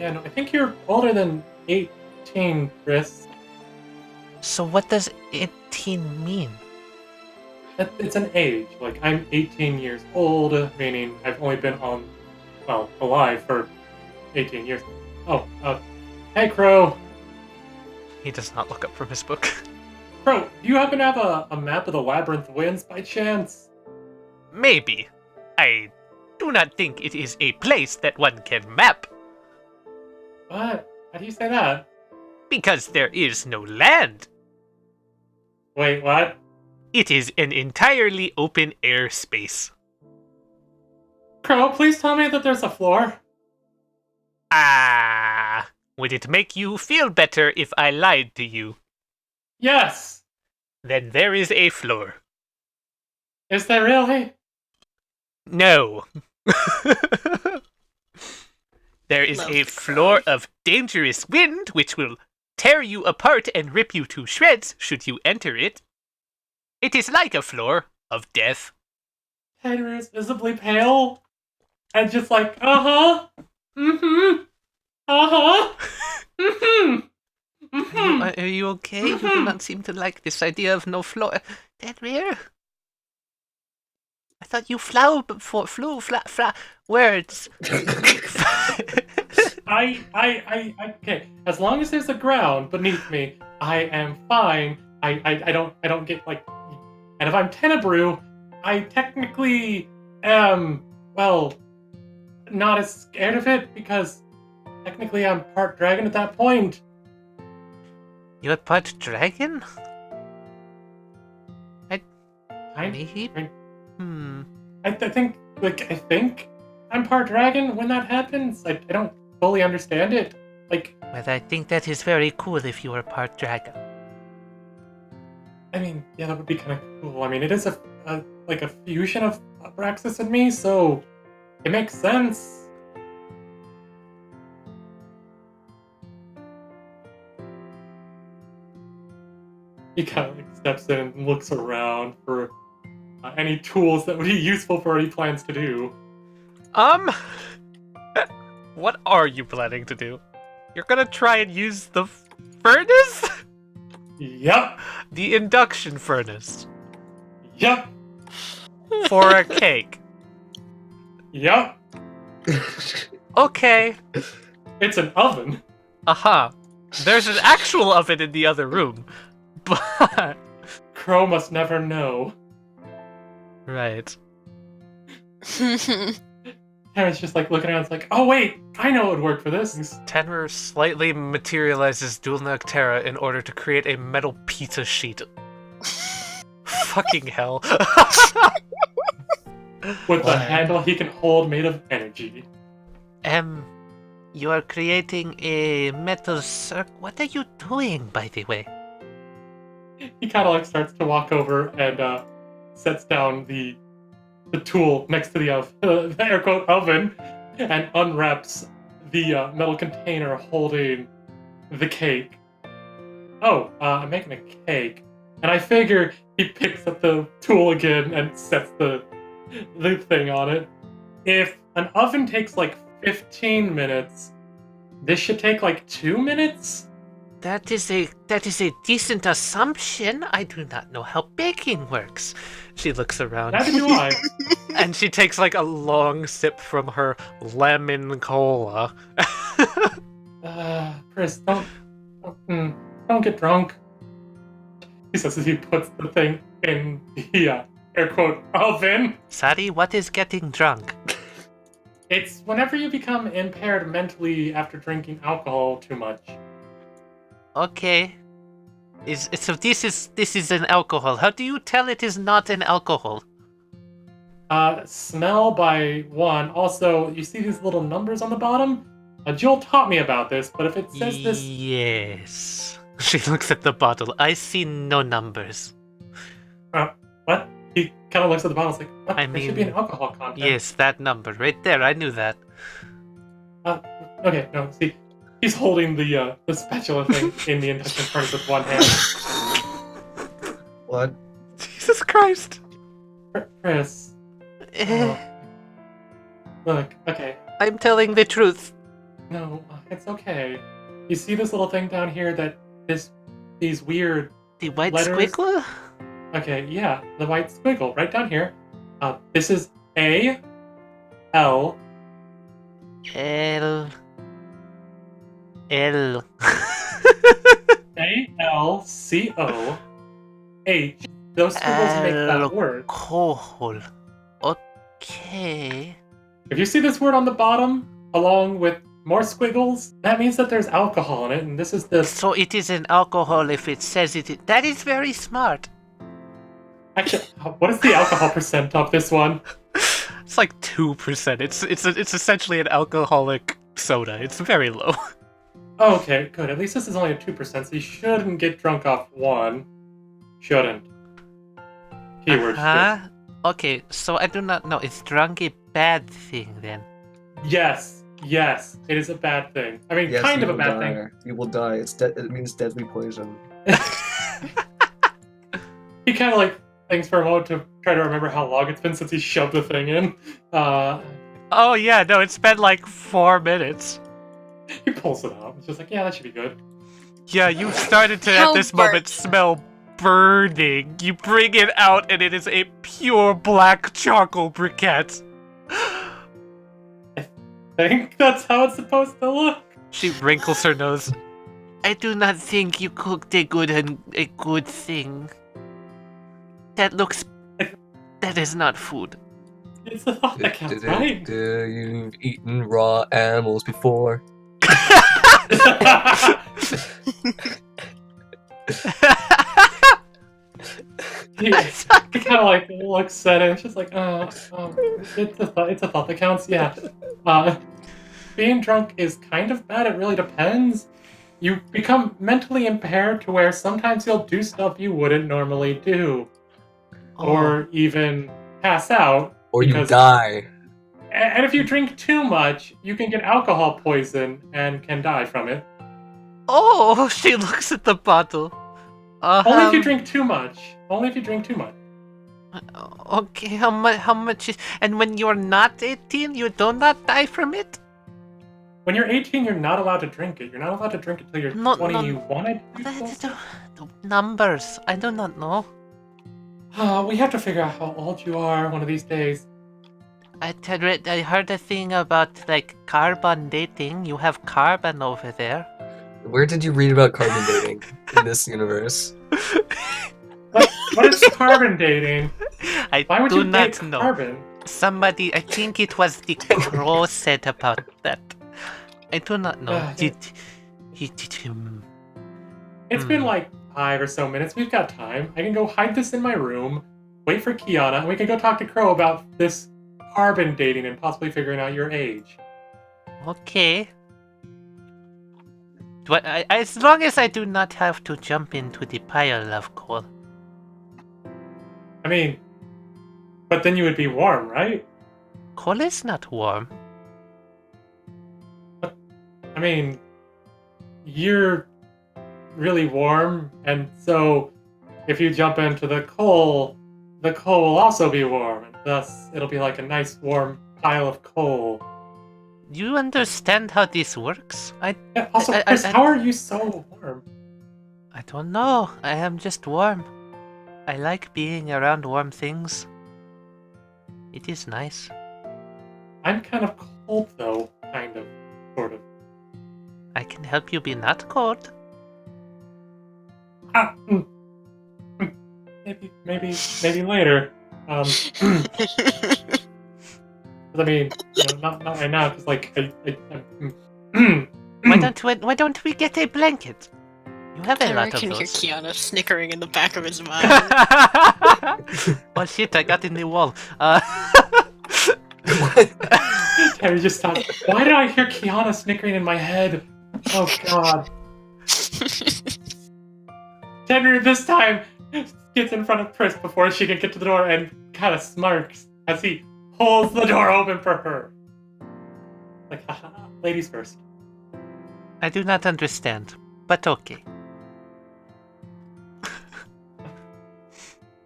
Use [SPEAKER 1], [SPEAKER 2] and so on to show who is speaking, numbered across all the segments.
[SPEAKER 1] Yeah, no, I think you're older than 18, Chris.
[SPEAKER 2] So what does 18 mean?
[SPEAKER 1] It's an age. Like, I'm 18 years old, meaning I've only been alive for 18 years. Oh, hey, Crow.
[SPEAKER 2] He does not look up from his book.
[SPEAKER 1] Crow, do you happen to have a map of the Labyrinth Winds by chance?
[SPEAKER 2] Maybe. I do not think it is a place that one can map,
[SPEAKER 1] What? How do you say that?
[SPEAKER 2] because there is no land.
[SPEAKER 1] Wait, what?
[SPEAKER 2] It is an entirely open air space.
[SPEAKER 1] Crow, please tell me that there's a floor.
[SPEAKER 2] Ah, would it make you feel better if I lied to you?
[SPEAKER 1] Yes!
[SPEAKER 2] Then there is a floor.
[SPEAKER 1] Is there really?
[SPEAKER 2] No. There is
[SPEAKER 3] Love
[SPEAKER 2] a
[SPEAKER 3] the
[SPEAKER 2] floor
[SPEAKER 3] crowd.
[SPEAKER 2] of dangerous wind which will tear you apart and rip you to shreds should you enter it. It is like a floor of death.
[SPEAKER 1] Tenrier is visibly pale. And just like, uh-huh. Mm-hmm. Uh-huh. Mm-hmm. Mm-hmm.
[SPEAKER 2] Are you okay? You do not seem to like this idea of no floor. Tenrier? I thought you flew words.
[SPEAKER 1] Okay. As long as there's a ground beneath me, I am fine. I don't get like, and if I'm Tenebrew, I technically am, well, not as scared of it because technically I'm part dragon at that point.
[SPEAKER 2] You're part dragon?
[SPEAKER 1] I
[SPEAKER 2] Hmm.
[SPEAKER 1] think I'm part dragon when that happens. I don't fully understand it. Like,
[SPEAKER 2] Well, I think that is very cool if you are part dragon.
[SPEAKER 1] I mean, yeah, that would be kind of cool. I mean, it is a fusion of Abraxas and me, so it makes sense. He kind of like steps in and looks around for any tools that would be useful for what he plans to do.
[SPEAKER 2] What are you planning to do? You're gonna try and use the furnace?
[SPEAKER 1] Yep,
[SPEAKER 2] The induction furnace.
[SPEAKER 1] yep,
[SPEAKER 2] For a cake.
[SPEAKER 1] yep.
[SPEAKER 2] Okay.
[SPEAKER 1] It's an oven.
[SPEAKER 2] Aha. There's an actual oven in the other room. But...
[SPEAKER 1] Crow must never know.
[SPEAKER 2] Right.
[SPEAKER 1] Terrence just like looking around, it's like, oh wait, I know what would work for this.
[SPEAKER 2] Tenrier slightly materializes Dual Noctera in order to create a metal pizza sheet. Fucking hell.
[SPEAKER 1] With a handle he can hold made of energy.
[SPEAKER 2] You are creating a metal circle. What are you doing, by the way?
[SPEAKER 1] He kind of like starts to walk over and sets down the tool next to the air quote oven and unwraps the metal container holding the cake. Oh, I'm making a cake. And I figure he picks up the tool again and sets the thing on it. If an oven takes like 15 minutes, this should take like 2 minutes?
[SPEAKER 2] That is a decent assumption. I do not know how baking works. She looks around.
[SPEAKER 1] Neither do I.
[SPEAKER 2] And she takes like a long sip from her lemon cola.
[SPEAKER 1] Chris, don't get drunk. He says as he puts the thing in the air quote oven.
[SPEAKER 2] Sorry, what is getting drunk?
[SPEAKER 1] It's whenever you become impaired mentally after drinking alcohol too much.
[SPEAKER 2] Okay. So this is an alcohol. How do you tell it is not an alcohol?
[SPEAKER 1] Smell by 1. Also, you see these little numbers on the bottom? Joel taught me about this, but if it says this...
[SPEAKER 2] Yes. She looks at the bottle. I see no numbers.
[SPEAKER 1] What? He kind of looks at the bottle, it's like, what?
[SPEAKER 2] I
[SPEAKER 1] There should be an alcohol content.
[SPEAKER 2] Yes, that number. Right there. I knew that.
[SPEAKER 1] Okay, no, see, he's holding the spatula thing in the induction furnace with one hand.
[SPEAKER 4] What?
[SPEAKER 2] Jesus Christ.
[SPEAKER 1] Chris, look, okay.
[SPEAKER 2] I'm telling the truth.
[SPEAKER 1] No, it's okay. You see this little thing down here that these weird
[SPEAKER 2] The white
[SPEAKER 1] letters?
[SPEAKER 2] squiggle?
[SPEAKER 1] Okay, yeah, the white squiggle right down here. This is A L.
[SPEAKER 2] L. L.
[SPEAKER 1] ALCOH. Those squiggles make that word.
[SPEAKER 2] Alcohol. Okay.
[SPEAKER 1] If you see this word on the bottom, along with more squiggles, that means that there's alcohol in it, and this is the...
[SPEAKER 2] So it is an alcohol if it says it. That is very smart.
[SPEAKER 1] Actually, what is the alcohol percent of this one?
[SPEAKER 2] It's like 2%. It's essentially an alcoholic soda. It's very low.
[SPEAKER 1] Oh, okay, good. At least this is only a 2%, so you shouldn't get drunk off one. Shouldn't. Keyword should.
[SPEAKER 2] Okay, so I do not know. Is drunk a bad thing then?
[SPEAKER 1] Yes, it is a bad thing. I mean,
[SPEAKER 3] Yes,
[SPEAKER 1] kind
[SPEAKER 3] you
[SPEAKER 1] of a
[SPEAKER 3] will
[SPEAKER 1] bad
[SPEAKER 3] die.
[SPEAKER 1] thing.
[SPEAKER 3] You will die. It means deadly poison.
[SPEAKER 1] He kind of like thinks for a moment to try to remember how long it's been since he shoved the thing in.
[SPEAKER 2] Oh yeah, no, it's been like 4 minutes.
[SPEAKER 1] He pulls it out. It's just like, yeah, that should be good.
[SPEAKER 2] Yeah, you started to
[SPEAKER 4] How
[SPEAKER 2] at this
[SPEAKER 4] burnt.
[SPEAKER 2] moment smell burning. You bring it out and it is a pure black charcoal briquette.
[SPEAKER 1] I think that's how it's supposed to look.
[SPEAKER 2] She wrinkles her nose. I do not think you cooked a good thing. That is not food.
[SPEAKER 1] It's the thought that counts, right?
[SPEAKER 3] You've eaten raw animals before.
[SPEAKER 1] He kind of like looks at it and just like, it's a thought that counts, yeah. Being drunk is kind of bad, it really depends. You become mentally impaired to where sometimes you'll do stuff you wouldn't normally do. Or even pass out.
[SPEAKER 3] Or you
[SPEAKER 1] because-
[SPEAKER 3] die.
[SPEAKER 1] And if you drink too much, you can get alcohol poison and can die from it.
[SPEAKER 2] Oh, she looks at the bottle.
[SPEAKER 1] Only if you drink too much. Only if you drink too much.
[SPEAKER 2] Okay, how much is... And when you're not 18, you do not die from it?
[SPEAKER 1] When you're 18, you're not allowed to drink it. You're not allowed to drink it till you're 20. You want
[SPEAKER 2] The numbers, I do not know.
[SPEAKER 1] We have to figure out how old you are one of these days.
[SPEAKER 2] I heard a thing about, like, carbon dating. You have carbon over there.
[SPEAKER 3] Where did you read about carbon dating in this universe?
[SPEAKER 1] What is carbon dating?
[SPEAKER 2] I
[SPEAKER 1] Why would
[SPEAKER 2] do
[SPEAKER 1] you
[SPEAKER 2] not
[SPEAKER 1] date
[SPEAKER 2] know.
[SPEAKER 1] carbon?
[SPEAKER 2] Somebody, I think it was the crow said about that. I do not know.
[SPEAKER 1] It's been like 5 or so minutes. We've got time. I can go hide this in my room, wait for Kiana, and we can go talk to Crow about this carbon dating and possibly figuring out your age.
[SPEAKER 2] Okay. As long as I do not have to jump into the pile of coal.
[SPEAKER 1] I mean, but then you would be warm, right?
[SPEAKER 2] Coal is not warm.
[SPEAKER 1] I mean, you're really warm, and so if you jump into the coal will also be warm, and thus it'll be like a nice warm pile of coal.
[SPEAKER 2] Do you understand how this works?
[SPEAKER 1] Yeah, also, Chris, how are you so warm?
[SPEAKER 2] I don't know. I am just warm. I like being around warm things. It is nice.
[SPEAKER 1] I'm kind of cold, though. Kind of. Sort of.
[SPEAKER 2] I can help you be not cold.
[SPEAKER 1] Maybe later. I mean, not right now, because like
[SPEAKER 2] Why don't we get a blanket? You have a
[SPEAKER 4] I
[SPEAKER 2] lot of
[SPEAKER 4] can hear
[SPEAKER 2] those.
[SPEAKER 4] Kiana snickering in the back of his mind.
[SPEAKER 2] Oh shit! I got in the wall.
[SPEAKER 1] Terry, just stop. Why did I hear Kiana snickering in my head? Oh god. Tenrier this time gets in front of Pris before she can get to the door and kind of smirks as he pulls the door open for her. Like, haha, ladies first.
[SPEAKER 2] I do not understand, but okay.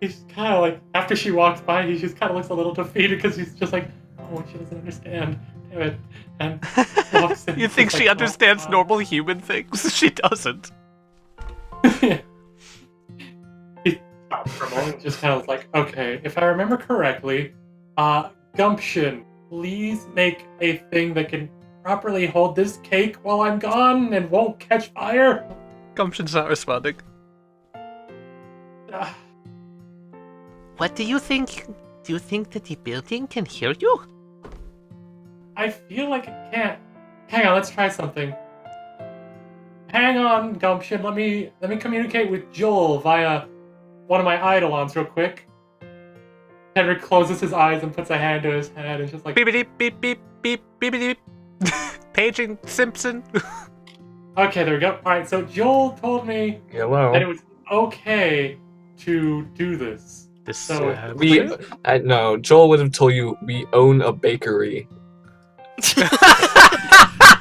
[SPEAKER 1] He's kind of like, after she walks by, he just kind of looks a little defeated because he's just like, oh, she doesn't understand. damn it. And walks in,
[SPEAKER 2] You think
[SPEAKER 1] just
[SPEAKER 2] she
[SPEAKER 1] like,
[SPEAKER 2] understands
[SPEAKER 1] oh,
[SPEAKER 2] normal human things? She doesn't.
[SPEAKER 1] He stops for a moment, just kind of like, okay, if I remember correctly, Gumption, please make a thing that can properly hold this cake while I'm gone and won't catch fire.
[SPEAKER 2] Gumption's not responding.
[SPEAKER 1] Uh,
[SPEAKER 2] What do you think? Do you think that the building can hear you?
[SPEAKER 1] I feel like it can't. Hang on, let's try something. Hang on, Gumption. Let me communicate with Joel via one of my eidolons real quick. Henry closes his eyes and puts a hand to his head and just like,
[SPEAKER 2] Beep beep beep beep beep beep beep. Paging Simpson.
[SPEAKER 1] okay, there we go. All right, so Joel told me
[SPEAKER 3] Hello.
[SPEAKER 1] that it was okay to do this.
[SPEAKER 2] This
[SPEAKER 1] So
[SPEAKER 3] No, Joel would have told you we own a bakery.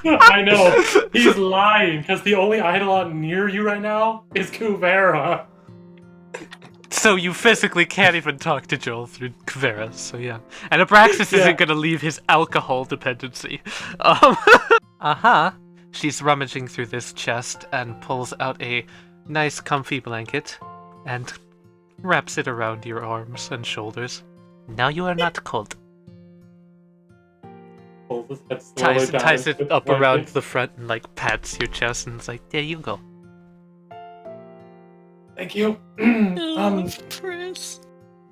[SPEAKER 1] I know he's lying because the only eidolon near you right now is Kuvera.
[SPEAKER 2] So you physically can't even talk to Joel through Caverns, so yeah. And Abraxas
[SPEAKER 1] Yeah.
[SPEAKER 2] isn't gonna leave his alcohol dependency. Uh-huh. She's rummaging through this chest and pulls out a nice comfy blanket and wraps it around your arms and shoulders. Now you are not cold.
[SPEAKER 1] Pulls his head slowly down
[SPEAKER 2] Ties
[SPEAKER 1] into
[SPEAKER 2] it
[SPEAKER 1] the
[SPEAKER 2] up around
[SPEAKER 1] blanket.
[SPEAKER 2] the front and like pats your chest and it's like, there you go.
[SPEAKER 1] Thank you.
[SPEAKER 4] Chris.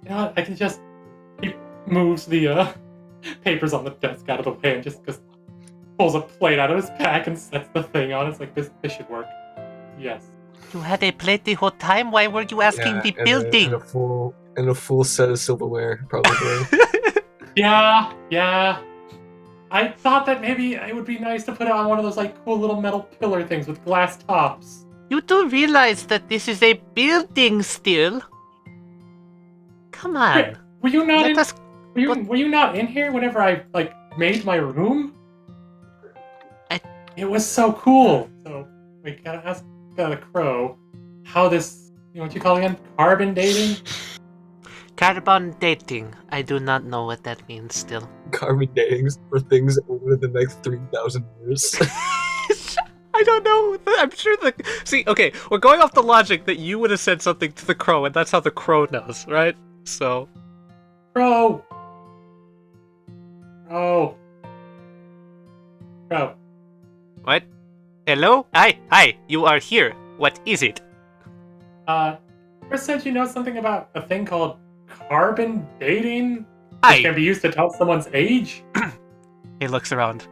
[SPEAKER 1] You know what? I can just. He moves the papers on the desk out of the way and just pulls a plate out of his pack and sets the thing on. It's like this should work. Yes.
[SPEAKER 2] You had a plate the whole time? Why were you asking the
[SPEAKER 3] and
[SPEAKER 2] building?
[SPEAKER 3] a full set of silverware, probably.
[SPEAKER 1] Yeah. I thought that maybe it would be nice to put it on one of those like cool little metal pillar things with glass tops.
[SPEAKER 2] You do realize that this is a building still? Come on.
[SPEAKER 1] Wait, were you not
[SPEAKER 2] Let
[SPEAKER 1] in?
[SPEAKER 2] us...
[SPEAKER 1] Were you not in here whenever I like made my room? It was so cool. So we gotta ask the crow how this. You know what you call it again? Carbon dating.
[SPEAKER 2] Carbon dating. I do not know what that means still.
[SPEAKER 3] Carbon datings for things over the next 3,000 years.
[SPEAKER 2] I don't know. I'm sure the... See, okay, we're going off the logic that you would have said something to the crow, and that's how the crow knows, right? So...
[SPEAKER 1] Crow. Oh. Crow.
[SPEAKER 2] What? Hello? Hi, you are here. What is it?
[SPEAKER 1] Chris said you know something about a thing called carbon dating? Which can be used to tell someone's age?
[SPEAKER 2] He looks around.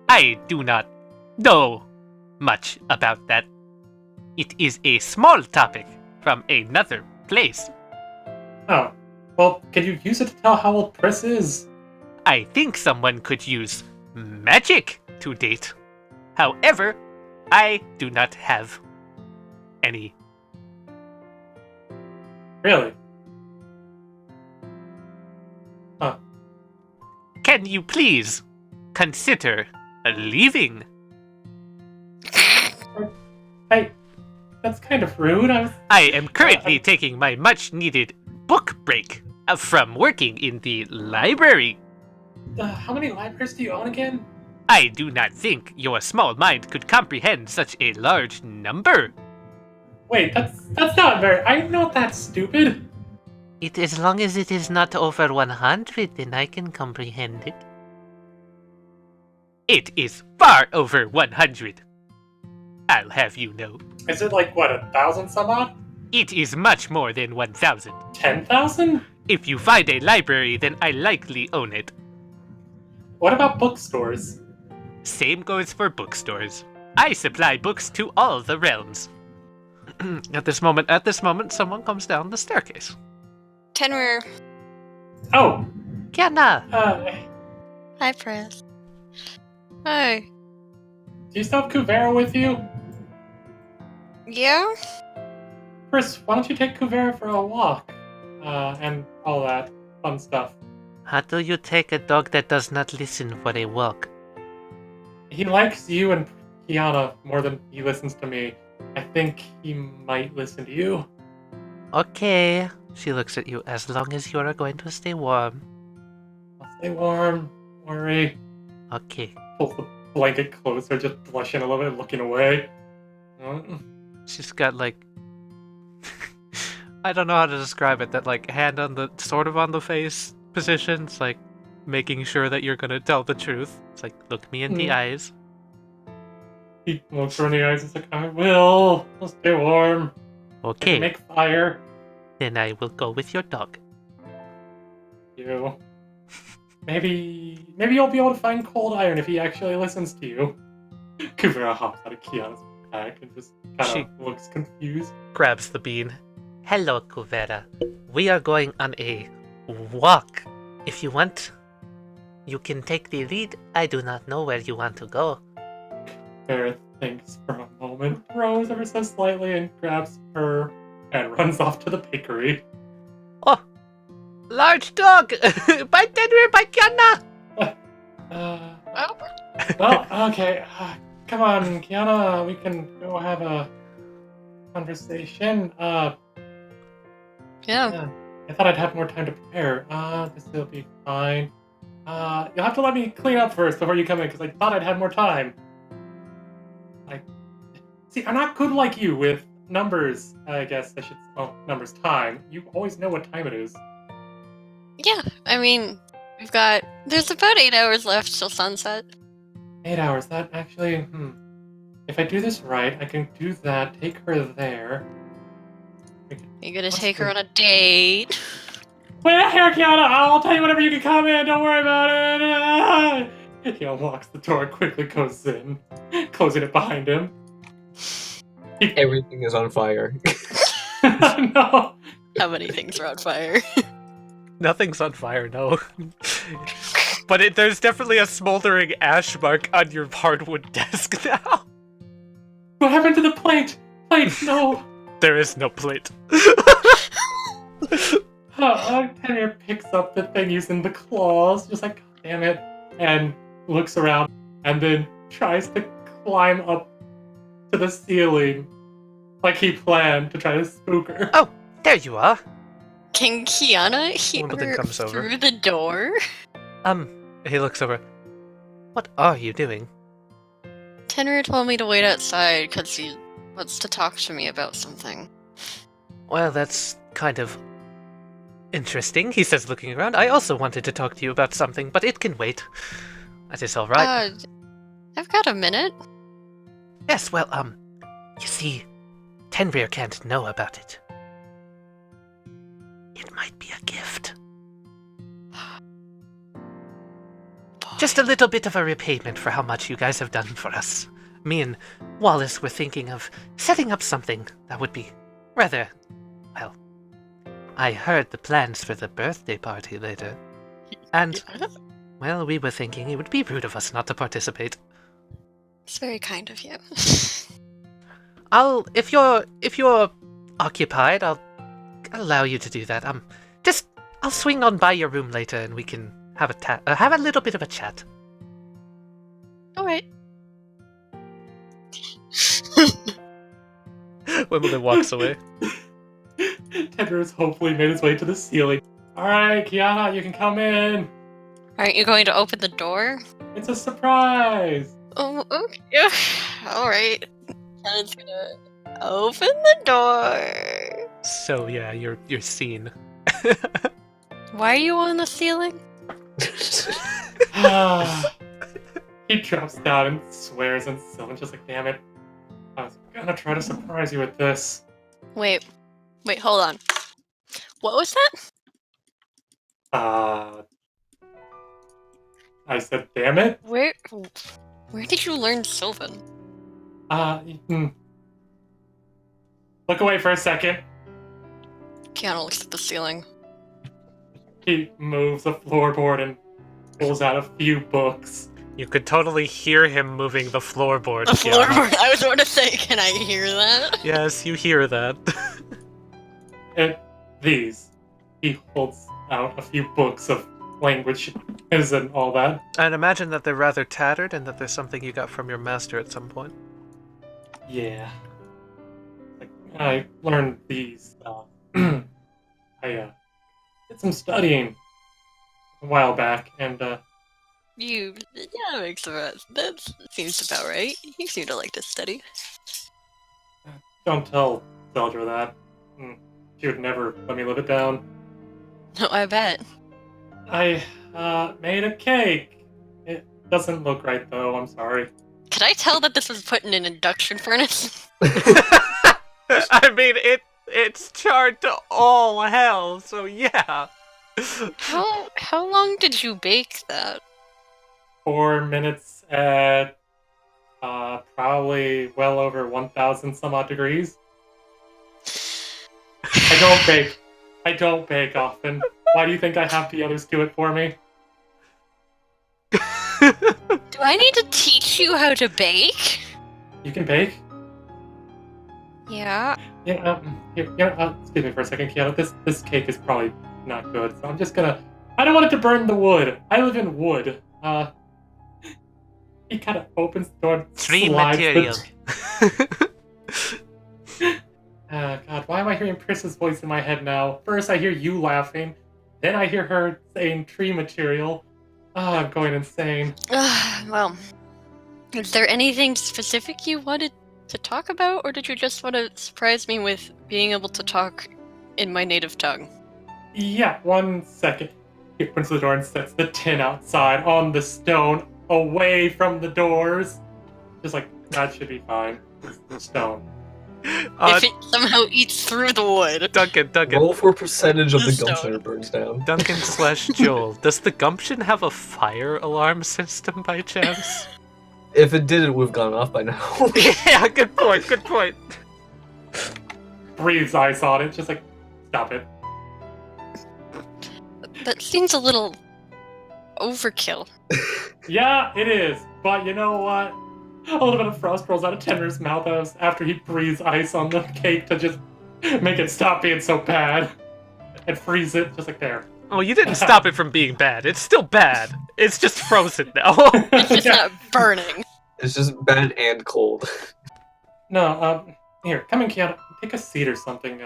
[SPEAKER 2] I do not know much about that. It is a small topic from another place.
[SPEAKER 1] Oh. Well, can you use it to tell how old Chris is?
[SPEAKER 2] I think someone could use magic to date. However, I do not have any.
[SPEAKER 1] Really? Huh.
[SPEAKER 2] Can you please consider leaving?
[SPEAKER 1] Hey, that's kind of rude.
[SPEAKER 2] I am currently taking my much-needed book break from working in the library.
[SPEAKER 1] How many libraries do you own again?
[SPEAKER 2] I do not think your small mind could comprehend such a large number.
[SPEAKER 1] Wait, that's not very. I'm not that stupid.
[SPEAKER 2] As long as it is not over 100, then I can comprehend it. It is far over 100. I'll have you know.
[SPEAKER 1] Is it like what, 1,000 some odd?
[SPEAKER 2] It is much more than 1,000.
[SPEAKER 1] 10,000?
[SPEAKER 2] If you find a library, then I likely own it.
[SPEAKER 1] What about bookstores?
[SPEAKER 2] Same goes for bookstores. I supply books to all the realms. At this moment, someone comes down the staircase.
[SPEAKER 4] Tenrier.
[SPEAKER 1] Oh,
[SPEAKER 2] Kiana!
[SPEAKER 4] Hi, Chris. Hi.
[SPEAKER 1] do you still have Kuvera with you?
[SPEAKER 4] Yeah?
[SPEAKER 1] Chris, why don't you take Kuvera for a walk? And all that fun stuff.
[SPEAKER 2] How do you take a dog that does not listen for a walk?
[SPEAKER 1] He likes you and Kiana more than he listens to me. I think he might listen to you.
[SPEAKER 2] Okay. She looks at you. As long as you are going to stay warm.
[SPEAKER 1] I'll stay warm. Don't worry.
[SPEAKER 2] Okay.
[SPEAKER 1] Pulls the blanket closer, just blushing a little bit, looking away.
[SPEAKER 2] She's got like I don't know how to describe it, that like hand on the sort of on the face position. It's like making sure that you're gonna tell the truth. It's like, look me in the eyes.
[SPEAKER 1] He looks her in the eyes and is like, I will. I'll stay warm. I
[SPEAKER 2] Okay,
[SPEAKER 1] can make fire.
[SPEAKER 2] then I will go with your dog.
[SPEAKER 1] You. Maybe you'll be able to find cold iron if he actually listens to you. Kuvera hops out of Kiana's back and just kind of looks confused.
[SPEAKER 2] Grabs the bean. Hello, Kuvera. We are going on a walk. If you want, you can take the lead. I do not know where you want to go.
[SPEAKER 1] Kuvera thinks for a moment, throws ever so slightly, and grabs her and runs off to the bakery.
[SPEAKER 2] Oh, large dog! By Tenrier, by Kiana!
[SPEAKER 1] Well, okay. Come on, Kiana. We can go have a conversation.
[SPEAKER 4] Yeah.
[SPEAKER 1] I thought I'd have more time to prepare. This will be fine. You'll have to let me clean up first before you come in, because I thought I'd have more time. See, I'm not good like you with numbers, I guess I should... Well, numbers time. You always know what time it is.
[SPEAKER 4] Yeah, I mean, there's about 8 hours left till sunset.
[SPEAKER 1] 8 hours, that actually... If I do this right, I can do that, take her there.
[SPEAKER 4] You're gonna take her on a date.
[SPEAKER 1] Wait here, Kiana! I'll tell you whenever you can come in, don't worry about it! He unlocks the door, quickly goes in, closing it behind him.
[SPEAKER 3] Everything is on fire.
[SPEAKER 1] No!
[SPEAKER 4] How many things are on fire?
[SPEAKER 2] Nothing's on fire, no. But there's definitely a smoldering ash mark on your hardwood desk now.
[SPEAKER 1] What happened to the plate? Plate, no!
[SPEAKER 2] There is no plate.
[SPEAKER 1] Tenrier picks up the thing using the claws, just like, God damn it, and looks around, and then tries to climb up to the ceiling, like he planned to try to spook her.
[SPEAKER 2] Oh, there you are.
[SPEAKER 4] Can Kiana hear
[SPEAKER 2] Wimbledon comes over.
[SPEAKER 4] through the door?
[SPEAKER 2] He looks over. What are you doing?
[SPEAKER 4] Tenrier told me to wait outside because he wants to talk to me about something.
[SPEAKER 2] Well, that's kind of interesting, he says, looking around. I also wanted to talk to you about something, but it can wait. That is all right.
[SPEAKER 4] I've got a minute.
[SPEAKER 2] Yes, well, you see, Tenrier can't know about it. It might be a gift. Just a little bit of a repayment for how much you guys have done for us. Me and Wallace were thinking of setting up something that would be rather, well, I heard the plans for the birthday party later. And, well, we were thinking it would be rude of us not to participate.
[SPEAKER 4] It's very kind of you.
[SPEAKER 2] If you're occupied, I'll allow you to do that. I'll swing on by your room later and we can have a little bit of a chat.
[SPEAKER 4] Alright.
[SPEAKER 2] Wimbledon walks away.
[SPEAKER 1] Tenrier's hopefully made his way to the ceiling. Alright, Kiana, you can come in.
[SPEAKER 4] Aren't you going to open the door?
[SPEAKER 1] It's a surprise.
[SPEAKER 4] Oh, okay. Alright. Kiana's gonna open the door.
[SPEAKER 2] So yeah, you're seen.
[SPEAKER 4] Why are you on the ceiling?
[SPEAKER 1] He drops down and swears, and Sylvan's just like, damn it. I was gonna try to surprise you with this.
[SPEAKER 4] Wait, hold on. What was that?
[SPEAKER 1] I said, damn it.
[SPEAKER 4] Where did you learn Sylvan?
[SPEAKER 1] Look away for a second.
[SPEAKER 4] Kiana looks at the ceiling.
[SPEAKER 1] He moves the floorboard and pulls out a few books.
[SPEAKER 2] You could totally hear him moving the floorboard.
[SPEAKER 4] The floorboard? I was going to say, can I hear that?
[SPEAKER 2] Yes, you hear that.
[SPEAKER 1] And these. He holds out a few books of languages and all that.
[SPEAKER 2] I'd imagine that they're rather tattered and that there's something you got from your master at some point.
[SPEAKER 1] Yeah. I learned these. I did some studying a while back, and
[SPEAKER 4] Yeah, that makes sense. That seems about right. You seem to like to study.
[SPEAKER 1] Don't tell Zeldra that. She would never let me live it down.
[SPEAKER 4] No, I bet.
[SPEAKER 1] I made a cake. It doesn't look right though. I'm sorry.
[SPEAKER 4] Could I tell that this was put in an induction furnace?
[SPEAKER 2] I mean, it's charred to all hell, so yeah.
[SPEAKER 4] How long did you bake that?
[SPEAKER 1] 4 minutes at probably well over 1,000 some odd degrees. I don't bake often. Why do you think I have the others do it for me?
[SPEAKER 4] Do I need to teach you how to bake?
[SPEAKER 1] You can bake?
[SPEAKER 4] Yeah.
[SPEAKER 1] Yeah, excuse me for a second, Kiana. This cake is probably not good, so I'm just gonna... I don't want it to burn the wood. I live in wood. He kind of opens the door and
[SPEAKER 2] Tree
[SPEAKER 1] slides
[SPEAKER 2] material.
[SPEAKER 1] God, why am I hearing Pris's voice in my head now? First I hear you laughing, then I hear her saying tree material. I'm going insane.
[SPEAKER 4] Well, is there anything specific you wanted to talk about, or did you just want to surprise me with being able to talk in my native tongue?
[SPEAKER 1] Yeah, 1 second. He opens the door and sets the tin outside on the stone, away from the doors. Just like, that should be fine. It's the stone.
[SPEAKER 4] If it somehow eats through the wood.
[SPEAKER 2] Duncan.
[SPEAKER 3] Roll for percentage of the
[SPEAKER 4] Stone.
[SPEAKER 3] gumption that burns down.
[SPEAKER 2] Duncan/Joel, does the Gumption have a fire alarm system by chance?
[SPEAKER 3] If it did, it would have gone off by now.
[SPEAKER 2] Yeah, good point.
[SPEAKER 1] Breathes ice on it, just like, stop it.
[SPEAKER 4] That seems a little overkill.
[SPEAKER 1] Yeah, it is. But you know what? A little bit of frost rolls out of Tenrier's mouth after he breathes ice on the cake to just make it stop being so bad. And freeze it, just like there.
[SPEAKER 2] Oh, you didn't stop it from being bad. It's still bad. It's just frozen now.
[SPEAKER 4] It's just not burning.
[SPEAKER 3] It's just bad and cold.
[SPEAKER 1] No, here, come in, Kiana. Take a seat or something.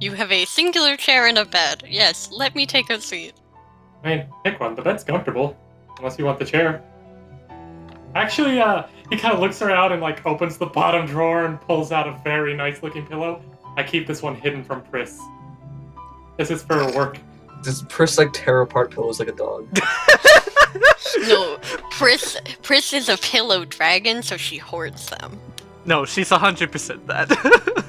[SPEAKER 4] You have a singular chair and a bed. Yes, let me take a seat.
[SPEAKER 1] I mean, pick one. The bed's comfortable. Unless you want the chair. Actually, he kind of looks around and, like, opens the bottom drawer and pulls out a very nice-looking pillow. I keep this one hidden from Pris. This is for work.
[SPEAKER 3] Does Pris like tear apart pillows like a dog?
[SPEAKER 4] No, Pris is a pillow dragon, so she hoards them.
[SPEAKER 2] No, she's 100% that.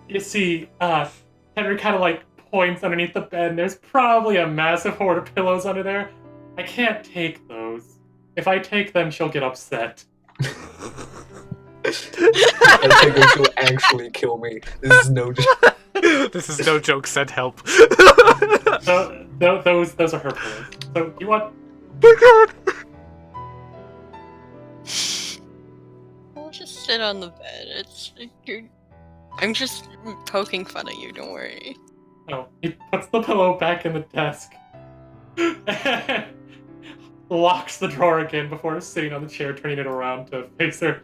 [SPEAKER 1] You see, Henry kind of, like, points underneath the bed, and there's probably a massive hoard of pillows under there. I can't take those. If I take them, she'll get upset.
[SPEAKER 3] I think her she'll actually kill me. This is no joke.
[SPEAKER 2] This is no joke, send help.
[SPEAKER 1] So, those are her pillows. So, you want...
[SPEAKER 2] My god!
[SPEAKER 4] I'll just sit on the bed. I'm just poking fun at you, don't worry.
[SPEAKER 1] No, he puts the pillow back in the desk. Locks the drawer again before sitting on the chair, turning it around to face her.